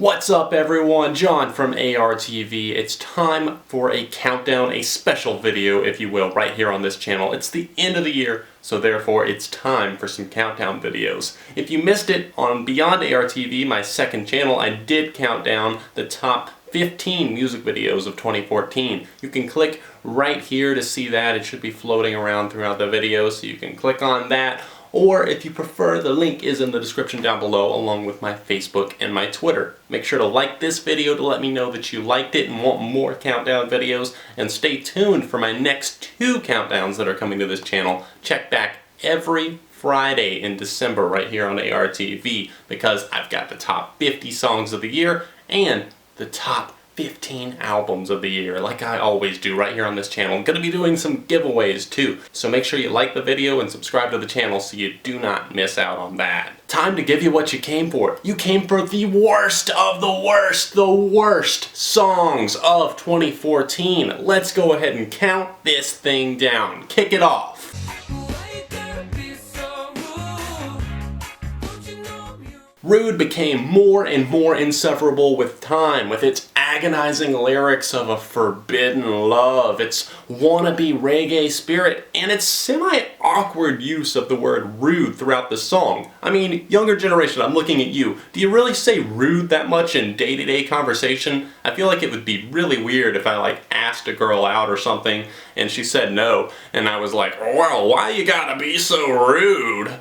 What's up everyone, John from ARTV. It's time for a countdown, a special video if you will, right here on this channel. It's the end of the year, so therefore it's time for some countdown videos. If you missed it, on Beyond ARTV, my second channel, I did count down the top 15 music videos of 2014. You can click right here to see that. It should be floating around throughout the video, so you can click on that. Or if you prefer, the link is in the description down below along with my Facebook and my Twitter. Make sure to like this video to let me know that you liked it and want more countdown videos, and stay tuned for my next 2 countdowns that are coming to this channel. Check back every Friday in December right here on ARTV because I've got the top 50 songs of the year and the top 15 albums of the year, like I always do right here on this channel. I'm going to be doing some giveaways too, so make sure you like the video and subscribe to the channel so you do not miss out on that. Time to give you what you came for. You came for the worst of the worst songs of 2014. Let's go ahead and count this thing down. Kick it off. Rude became more and more insufferable with time, with its agonizing lyrics of a forbidden love, its wannabe reggae spirit, and its semi-awkward use of the word rude throughout the song. I mean, younger generation, I'm looking at you. Do you really say rude that much in day-to-day conversation? I feel like it would be really weird if I asked a girl out or something and she said no, and I was like, well, why you gotta be so rude?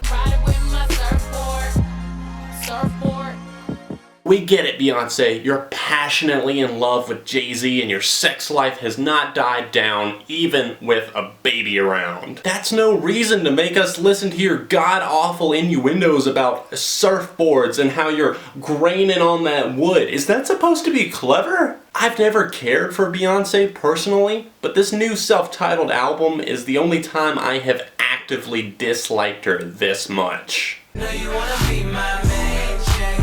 We get it, Beyonce. You're passionately in love with Jay-Z and your sex life has not died down, even with a baby around. That's no reason to make us listen to your god-awful innuendos about surfboards and how you're graining on that wood. Is that supposed to be clever? I've never cared for Beyonce personally, but this new self-titled album is the only time I have actively disliked her this much. Now you wanna be my main chick,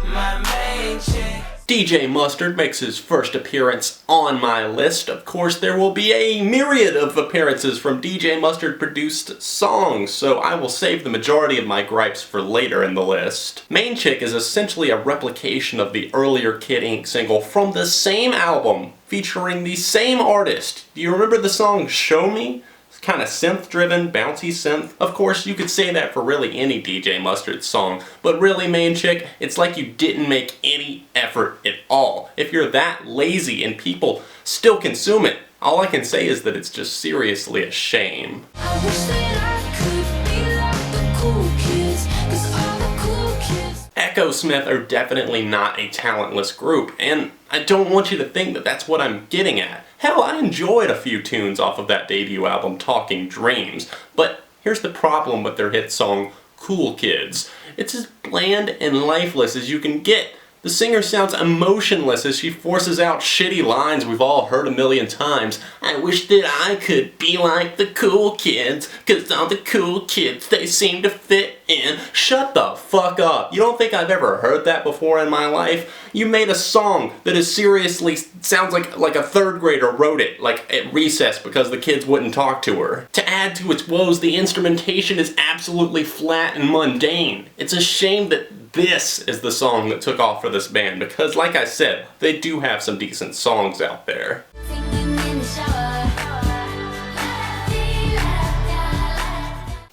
my main chick. DJ Mustard makes his first appearance on my list. Of course, there will be a myriad of appearances from DJ Mustard produced songs, so I will save the majority of my gripes for later in the list. Main Chick is essentially a replication of the earlier Kid Ink single from the same album, featuring the same artist. Do you remember the song Show Me? Kind of synth-driven, bouncy synth. Of course, you could say that for really any DJ Mustard song, but really, Main Chick, it's like you didn't make any effort at all. If you're that lazy and people still consume it, all I can say is that it's just seriously a shame. I wish that I could be like the cool kids, 'cause all the cool kids. Echo Smith are definitely not a talentless group, and I don't want you to think that that's what I'm getting at. Hell, I enjoyed a few tunes off of that debut album, Talking Dreams, but here's the problem with their hit song, Cool Kids. It's as bland and lifeless as you can get. The singer sounds emotionless as she forces out shitty lines we've all heard a million times. I wish that I could be like the cool kids, 'cause all the cool kids, they seem to fit in. Shut the fuck up. You don't think I've ever heard that before in my life? You made a song that is seriously sounds like a 3rd grader wrote it, at recess because the kids wouldn't talk to her. To add to its woes, the instrumentation is absolutely flat and mundane. It's a shame that this is the song that took off for this band because, like I said, they do have some decent songs out there.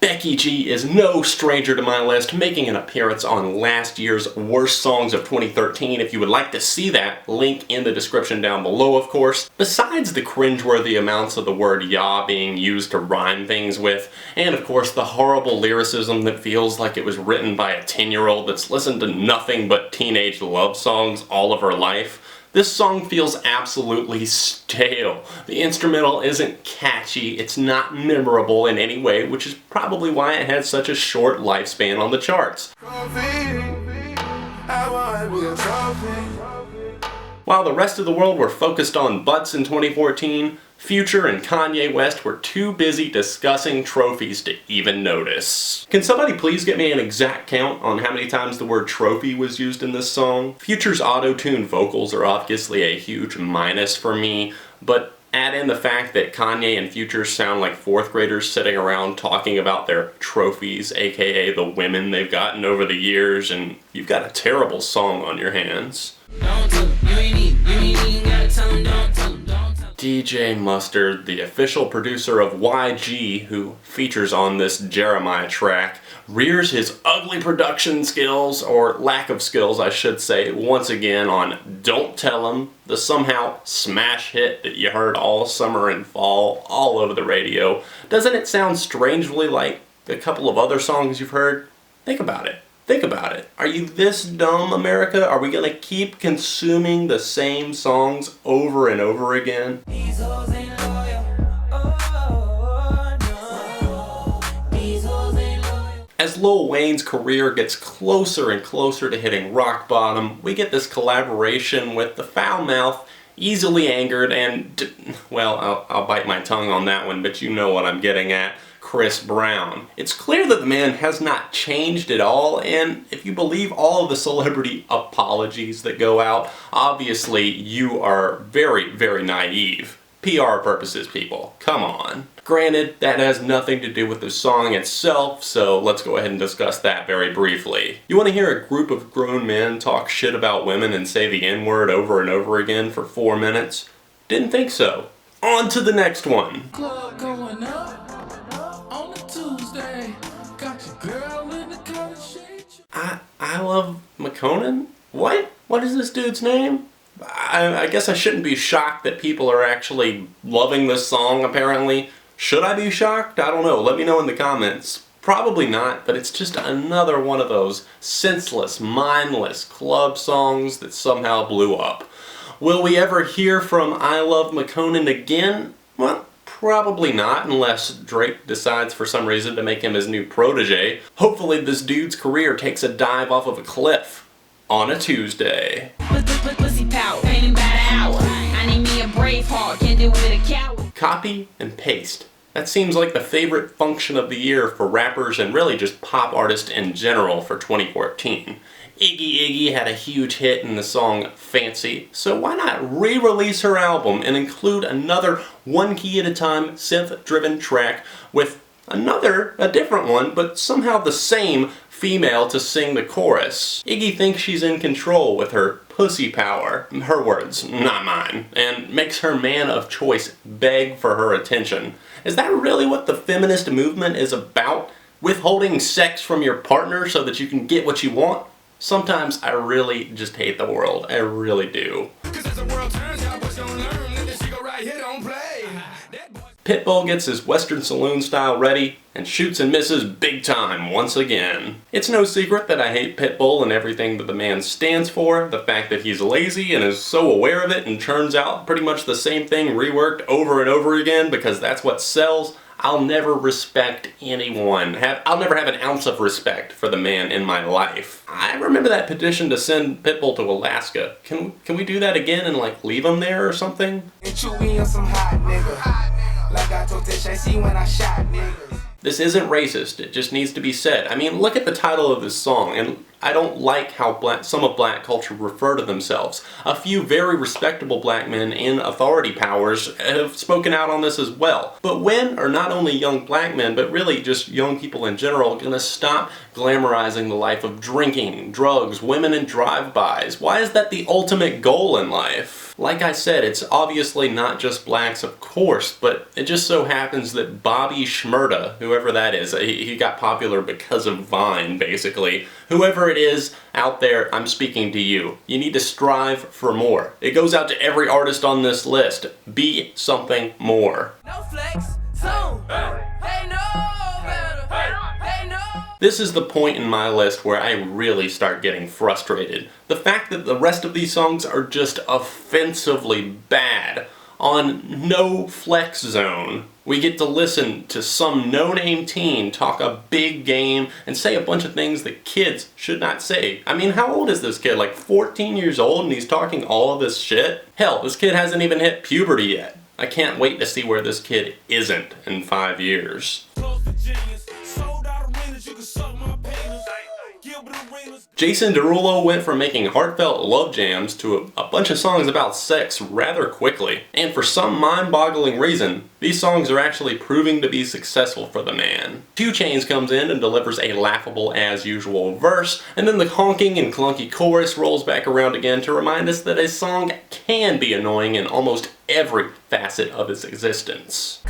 Becky G is no stranger to my list, making an appearance on last year's Worst Songs of 2013. If you would like to see that, link in the description down below, of course. Besides the cringeworthy amounts of the word "ya" being used to rhyme things with, and of course the horrible lyricism that feels like it was written by a 10-year-old that's listened to nothing but teenage love songs all of her life, this song feels absolutely stale. The instrumental isn't catchy, it's not memorable in any way, which is probably why it had such a short lifespan on the charts. While the rest of the world were focused on butts in 2014, Future and Kanye West were too busy discussing trophies to even notice. Can somebody please get me an exact count on how many times the word trophy was used in this song? Future's auto-tuned vocals are obviously a huge minus for me, but Add in the fact that Kanye and Future sound like 4th graders sitting around talking about their trophies, aka the women they've gotten over the years, and you've got a terrible song on your hands. DJ Mustard, the official producer of YG, who features on this Jeremiah track, rears his ugly production skills, or lack of skills I should say, once again on Don't Tell 'Em, the somehow smash hit that you heard all summer and fall all over the radio. Doesn't it sound strangely like a couple of other songs you've heard? Think about it. Think about it. Are you this dumb, America? Are we gonna keep consuming the same songs over and over again? As Lil Wayne's career gets closer and closer to hitting rock bottom, we get this collaboration with the foul-mouthed, easily angered, and, well, I'll bite my tongue on that one, but you know what I'm getting at, Chris Brown. It's clear that the man has not changed at all, and if you believe all of the celebrity apologies that go out, obviously you are very, very naive. PR purposes, people. Come on. Granted, that has nothing to do with the song itself, so let's go ahead and discuss that very briefly. You want to hear a group of grown men talk shit about women and say the N-word over and over again for 4 minutes? Didn't think so. On to the next one. Club going up on a Tuesday. Got your girl in the color shade. I love McConan? What? What is this dude's name? I guess I shouldn't be shocked that people are actually loving this song, apparently. Should I be shocked? I don't know. Let me know in the comments. Probably not, but it's just another one of those senseless, mindless club songs that somehow blew up. Will we ever hear from I Love McConan again? Well, probably not, unless Drake decides for some reason to make him his new protege. Hopefully this dude's career takes a dive off of a cliff on a Tuesday. Copy and paste. That seems like the favorite function of the year for rappers and really just pop artists in general for 2014. Iggy Iggy had a huge hit in the song Fancy, so why not re-release her album and include another one key at a time synth-driven track with a different one, but somehow the same female to sing the chorus. Iggy thinks she's in control with her pussy power, her words, not mine, and makes her man of choice beg for her attention. Is that really what the feminist movement is about? Withholding sex from your partner so that you can get what you want? Sometimes I really just hate the world. I really do. Pitbull gets his Western Saloon style ready and shoots and misses big time once again. It's no secret that I hate Pitbull and everything that the man stands for, the fact that he's lazy and is so aware of it and churns out pretty much the same thing reworked over and over again because that's what sells. I'll never respect anyone. I'll never have an ounce of respect for the man in my life. I remember that petition to send Pitbull to Alaska. Can we do that again and like leave him there or something? This isn't racist, it just needs to be said. I mean, look at the title of this song, and I don't like how some of black culture refer to themselves. A few very respectable black men in authority powers have spoken out on this as well. But when are not only young black men, but really just young people in general, gonna stop glamorizing the life of drinking, drugs, women, and drive-bys? Why is that the ultimate goal in life? Like I said, it's obviously not just blacks, of course, but it just so happens that Bobby Shmurda, whoever that is, he got popular because of Vine, basically. Whoever it is out there, I'm speaking to you. You need to strive for more. It goes out to every artist on this list. Be something more. No flex, so they know better. They know. This is the point in my list where I really start getting frustrated. The fact that the rest of these songs are just offensively bad. On No Flex Zone, we get to listen to some no-name teen talk a big game and say a bunch of things that kids should not say. I mean, how old is this kid? Like 14 years old and he's talking all of this shit? Hell, this kid hasn't even hit puberty yet. I can't wait to see where this kid isn't in 5 years. Jason Derulo went from making heartfelt love jams to a bunch of songs about sex rather quickly. And for some mind-boggling reason, these songs are actually proving to be successful for the man. 2 Chainz comes in and delivers a laughable as usual verse, and then the honking and clunky chorus rolls back around again to remind us that a song can be annoying in almost every facet of its existence.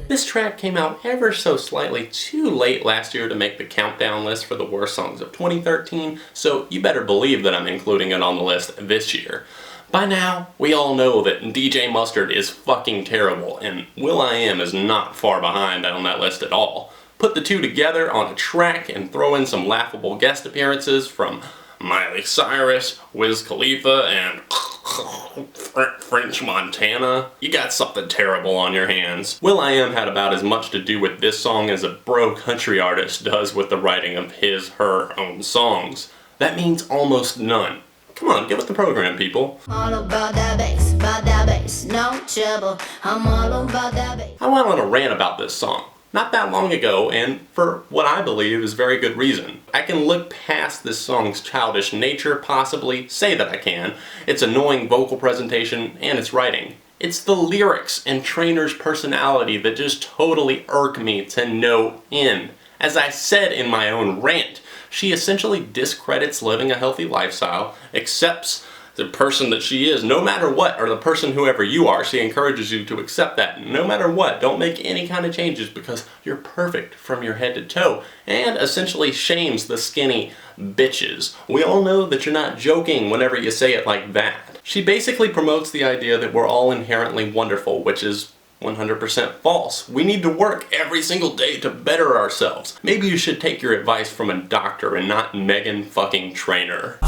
This track came out ever so slightly too late last year to make the countdown list for the worst songs of 2013, so you better believe that I'm including it on the list this year. By now, we all know that DJ Mustard is fucking terrible, and will.i.am is not far behind on that list at all. Put the two together on a track and throw in some laughable guest appearances from Miley Cyrus, Wiz Khalifa, and French Montana. You got something terrible on your hands. will.i.am had about as much to do with this song as a bro country artist does with the writing of her own songs. That means almost none. Come on, get with the program, people. All about that bass, no trouble. I'm all about that bass. I went on a rant about this song not that long ago, and for what I believe is very good reason. I can look past this song's childish nature, possibly say that I can, its annoying vocal presentation, and its writing. It's the lyrics and Trainor's personality that just totally irk me to no end. As I said in my own rant, she essentially discredits living a healthy lifestyle, accepts the person that she is, no matter what, or the person whoever you are. She encourages you to accept that, no matter what. Don't make any kind of changes because you're perfect from your head to toe, and essentially shames the skinny bitches. We all know that you're not joking whenever you say it like that. She basically promotes the idea that we're all inherently wonderful, which is 100% false. We need to work every single day to better ourselves. Maybe you should take your advice from a doctor and not Megan fucking Trainor.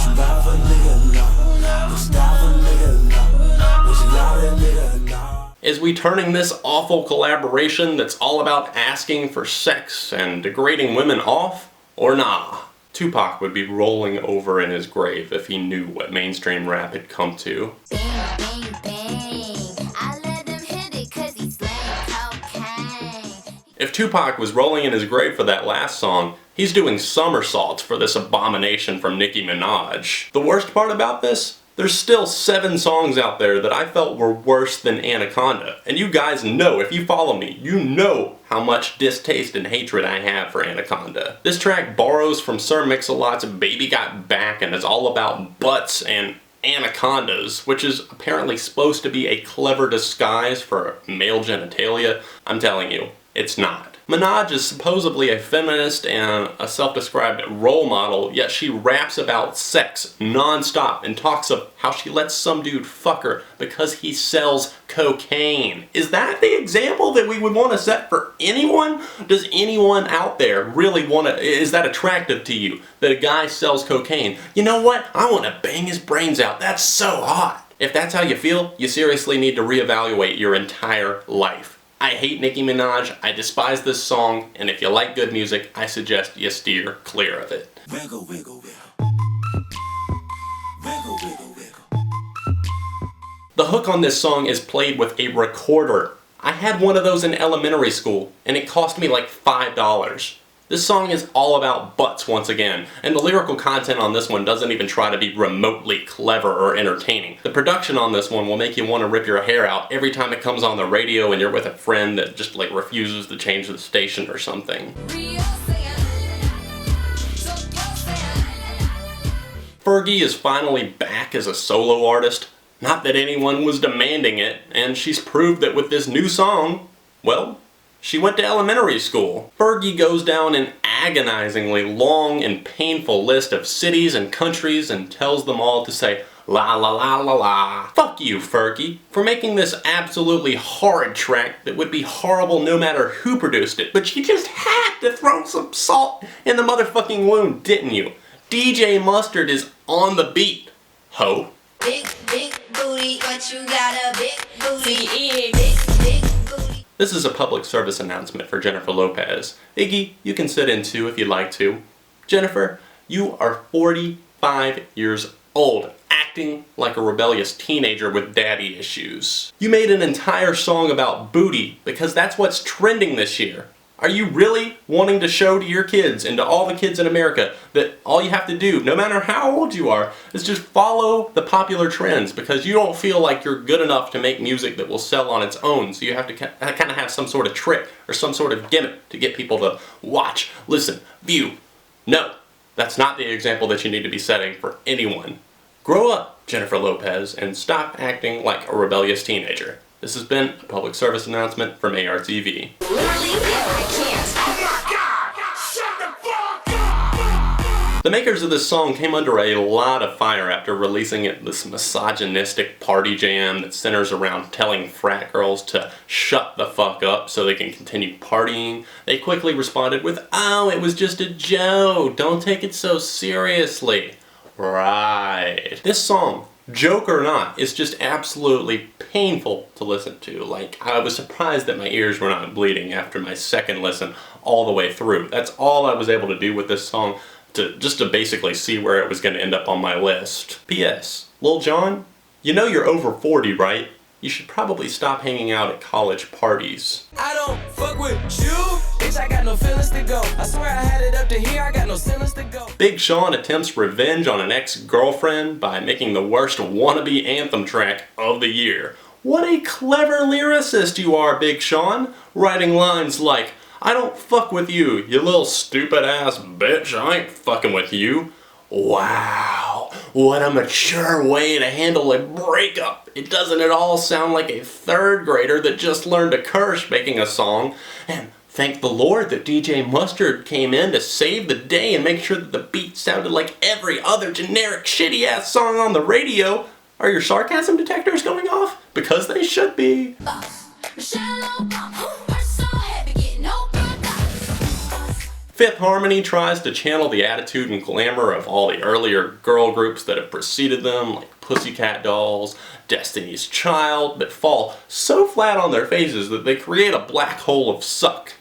Is we turning this awful collaboration that's all about asking for sex and degrading women off? Or nah? Tupac would be rolling over in his grave if he knew what mainstream rap had come to. Bang, bang, bang. I let him hit it 'cause he's like cocaine. If Tupac was rolling in his grave for that last song, he's doing somersaults for this abomination from Nicki Minaj. The worst part about this? There's still 7 songs out there that I felt were worse than Anaconda. And you guys know, if you follow me, you know how much distaste and hatred I have for Anaconda. This track borrows from Sir Mix-a-Lot's Baby Got Back and is all about butts and anacondas, which is apparently supposed to be a clever disguise for male genitalia. I'm telling you, it's not. Minaj is supposedly a feminist and a self-described role model, yet she raps about sex non-stop and talks of how she lets some dude fuck her because he sells cocaine. Is that the example that we would want to set for anyone? Does anyone out there really want to, is that attractive to you, that a guy sells cocaine? You know what? I want to bang his brains out. That's so hot. If that's how you feel, you seriously need to reevaluate your entire life. I hate Nicki Minaj, I despise this song, and if you like good music, I suggest you steer clear of it. Wiggle, wiggle, wiggle. Wiggle, wiggle, wiggle. The hook on this song is played with a recorder. I had one of those in elementary school, and it cost me like $5. This song is all about butts once again, and the lyrical content on this one doesn't even try to be remotely clever or entertaining. The production on this one will make you want to rip your hair out every time it comes on the radio and you're with a friend that just like refuses to change the station or something. Fergie is finally back as a solo artist. Not that anyone was demanding it, and she's proved that with this new song, well, she went to elementary school. Fergie goes down an agonizingly long and painful list of cities and countries and tells them all to say la la la la la. Fuck you, Fergie, for making this absolutely horrid track that would be horrible no matter who produced it. But you just had to throw some salt in the motherfucking wound, didn't you? DJ Mustard is on the beat, ho. Big, big booty, but you got a big booty. Big, big booty. This is a public service announcement for Jennifer Lopez. Iggy, you can sit in too if you'd like to. Jennifer, you are 45 years old, acting like a rebellious teenager with daddy issues. You made an entire song about booty because that's what's trending this year. Are you really wanting to show to your kids and to all the kids in America that all you have to do, no matter how old you are, is just follow the popular trends because you don't feel like you're good enough to make music that will sell on its own, so you have to kind of have some sort of trick or some sort of gimmick to get people to watch, listen, view? No, that's not the example that you need to be setting for anyone. Grow up, Jennifer Lopez, and stop acting like a rebellious teenager. This has been a public service announcement from ARTV. The makers of this song came under a lot of fire after releasing this misogynistic party jam that centers around telling frat girls to shut the fuck up so they can continue partying. They quickly responded with, "Oh, it was just a joke, don't take it so seriously." Right. This song, joke or not, is just absolutely painful to listen to. Like, I was surprised that my ears were not bleeding after my second listen all the way through. That's all I was able to do with this song, just to basically see where it was going to end up on my list. P.S. Lil Jon, you know you're over 40, right? You should probably stop hanging out at college parties. I don't fuck with you, bitch, I got no feelings to go. I swear I had it up to here, I got no feelings to go. Big Sean attempts revenge on an ex-girlfriend by making the worst wannabe anthem track of the year. What a clever lyricist you are, Big Sean, writing lines like, "I don't fuck with you, you little stupid ass bitch, I ain't fucking with you." Wow, what a mature way to handle a breakup. It doesn't at all sound like a third grader that just learned to curse making a song. And thank the Lord that DJ Mustard came in to save the day and make sure that the beat sounded like every other generic shitty ass song on the radio. Are your sarcasm detectors going off? Because they should be. Fifth Harmony tries to channel the attitude and glamour of all the earlier girl groups that have preceded them, like Pussycat Dolls, Destiny's Child, but fall so flat on their faces that they create a black hole of suction,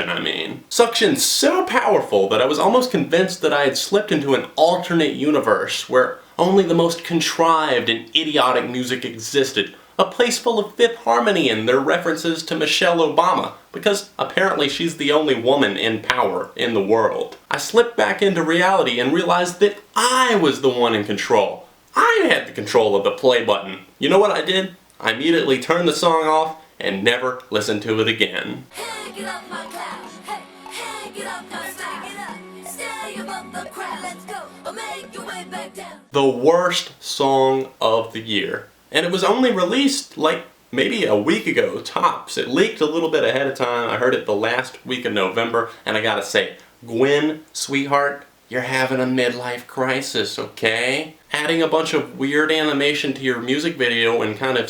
I mean. Suction's so powerful that I was almost convinced that I had slipped into an alternate universe where only the most contrived and idiotic music existed. A place full of Fifth Harmony and their references to Michelle Obama, because apparently she's the only woman in power in the world. I slipped back into reality and realized that I was the one in control. I had the control of the play button. You know what I did? I immediately turned the song off and never listened to it again. Hey, get off my cloud. Hey, get off my cloud. Stay above the crowd. Let's go. Or make your way back down. The worst song of the year. And it was only released like maybe a week ago, tops. It leaked a little bit ahead of time. I heard it the last week of November, and I gotta say, Gwen, sweetheart, you're having a midlife crisis, okay? Adding a bunch of weird animation to your music video and kind of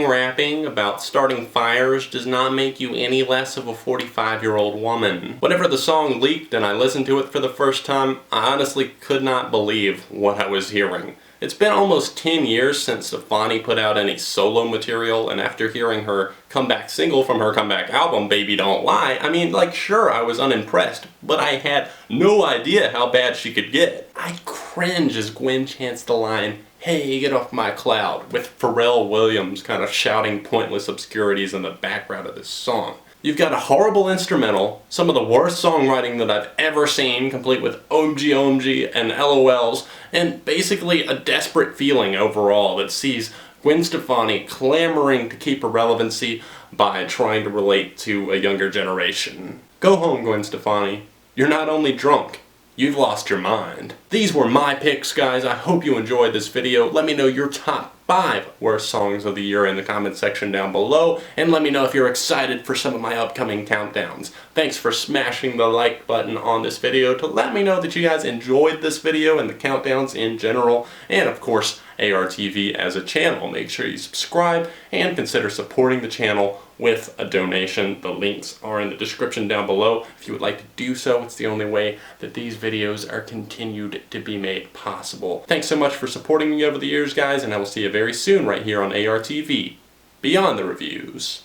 rapping about starting fires does not make you any less of a 45-year-old woman. Whenever the song leaked and I listened to it for the first time, I honestly could not believe what I was hearing. It's been almost 10 years since Stefani put out any solo material, and after hearing her comeback single from her comeback album, Baby Don't Lie, I mean, like, sure, I was unimpressed, but I had no idea how bad she could get. I cringe as Gwen chants the line, "Hey, get off my cloud," with Pharrell Williams kind of shouting pointless obscurities in the background of this song. You've got a horrible instrumental, some of the worst songwriting that I've ever seen, complete with OMG OMG and LOLs, and basically a desperate feeling overall that sees Gwen Stefani clamoring to keep her relevancy by trying to relate to a younger generation. Go home, Gwen Stefani. You're not only drunk, you've lost your mind. These were my picks, guys. I hope you enjoyed this video. Let me know your top 5 worst songs of the year in the comment section down below, and let me know if you're excited for some of my upcoming countdowns. Thanks for smashing the like button on this video to let me know that you guys enjoyed this video and the countdowns in general, and of course ARTV as a channel. Make sure you subscribe and consider supporting the channel with a donation. The links are in the description down below. If you would like to do so, it's the only way that these videos are continued to be made possible. Thanks so much for supporting me over the years, guys, and I will see you very soon right here on ARTV, Beyond the Reviews.